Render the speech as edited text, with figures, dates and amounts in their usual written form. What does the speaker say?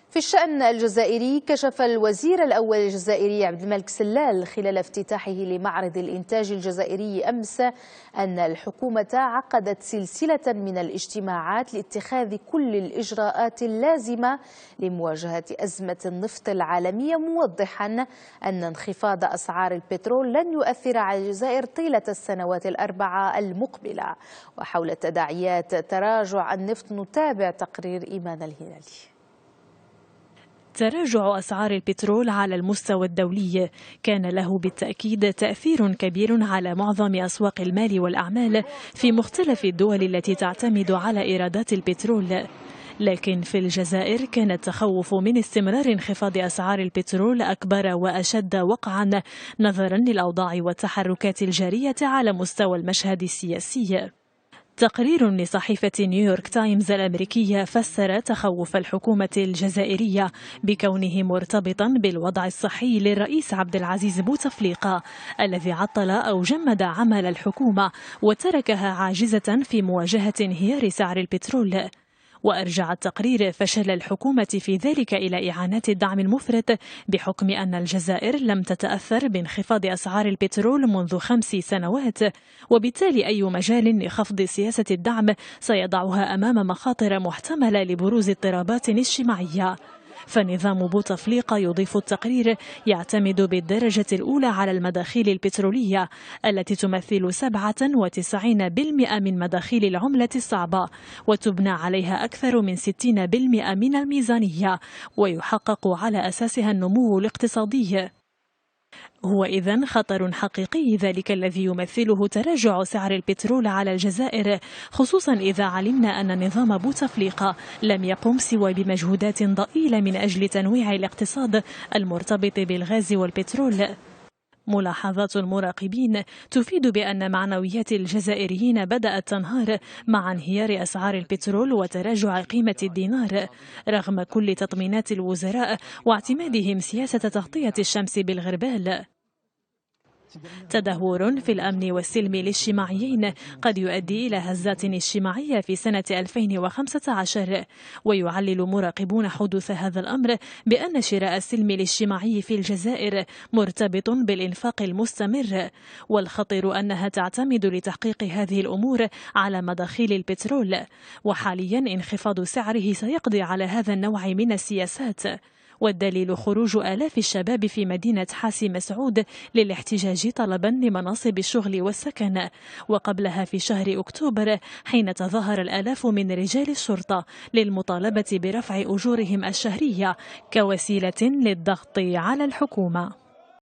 في الشأن الجزائري، كشف الوزير الأول الجزائري عبد الملك سلال خلال افتتاحه لمعرض الإنتاج الجزائري أمس أن الحكومة عقدت سلسلة من الاجتماعات لاتخاذ كل الإجراءات اللازمة لمواجهة أزمة النفط العالمية، موضحا أن انخفاض أسعار البترول لن يؤثر على الجزائر طيلة السنوات الأربعة المقبلة. وحول تداعيات تراجع النفط نتابع تقرير إيمان الهلالي. تراجع أسعار البترول على المستوى الدولي كان له بالتأكيد تأثير كبير على معظم أسواق المال والأعمال في مختلف الدول التي تعتمد على إيرادات البترول. لكن في الجزائر كان التخوف من استمرار انخفاض أسعار البترول أكبر وأشد وقعا نظرا للأوضاع والتحركات الجارية على مستوى المشهد السياسي. تقرير لصحيفة نيويورك تايمز الأمريكية فسر تخوف الحكومة الجزائرية بكونه مرتبطا بالوضع الصحي للرئيس عبد العزيز بوتفليقة الذي عطل أو جمد عمل الحكومة وتركها عاجزة في مواجهة انهيار سعر البترول. وأرجع التقرير فشل الحكومة في ذلك إلى إعانات الدعم المفرط بحكم أن الجزائر لم تتأثر بانخفاض أسعار البترول منذ 5 سنوات، وبالتالي أي مجال لخفض سياسة الدعم سيضعها أمام مخاطر محتملة لبروز اضطرابات اجتماعية. فنظام بوتفليقة، يضيف التقرير، يعتمد بالدرجة الأولى على المداخيل البترولية التي تمثل 97% من مداخيل العملة الصعبة، وتبنى عليها أكثر من 60% من الميزانية، ويحقق على أساسها النمو الاقتصادي. هو إذن خطر حقيقي ذلك الذي يمثله تراجع سعر البترول على الجزائر، خصوصا إذا علمنا أن نظام بوتفليقة لم يقم سوى بمجهودات ضئيلة من أجل تنويع الاقتصاد المرتبط بالغاز والبترول. ملاحظات المراقبين تفيد بأن معنويات الجزائريين بدأت تنهار مع انهيار أسعار البترول وتراجع قيمة الدينار، رغم كل تطمينات الوزراء واعتمادهم سياسة تغطية الشمس بالغربال. تدهور في الأمن والسلم الاجتماعيين قد يؤدي إلى هزات اجتماعية في سنة 2015، ويعلل مراقبون حدوث هذا الأمر بأن شراء السلم الاجتماعي في الجزائر مرتبط بالإنفاق المستمر، والخطر أنها تعتمد لتحقيق هذه الأمور على مداخيل البترول، وحاليا انخفاض سعره سيقضي على هذا النوع من السياسات. والدليل خروج آلاف الشباب في مدينة حاسي مسعود للاحتجاج طلبا لمناصب الشغل والسكن، وقبلها في شهر أكتوبر حين تظاهر الآلاف من رجال الشرطة للمطالبة برفع أجورهم الشهرية كوسيلة للضغط على الحكومة.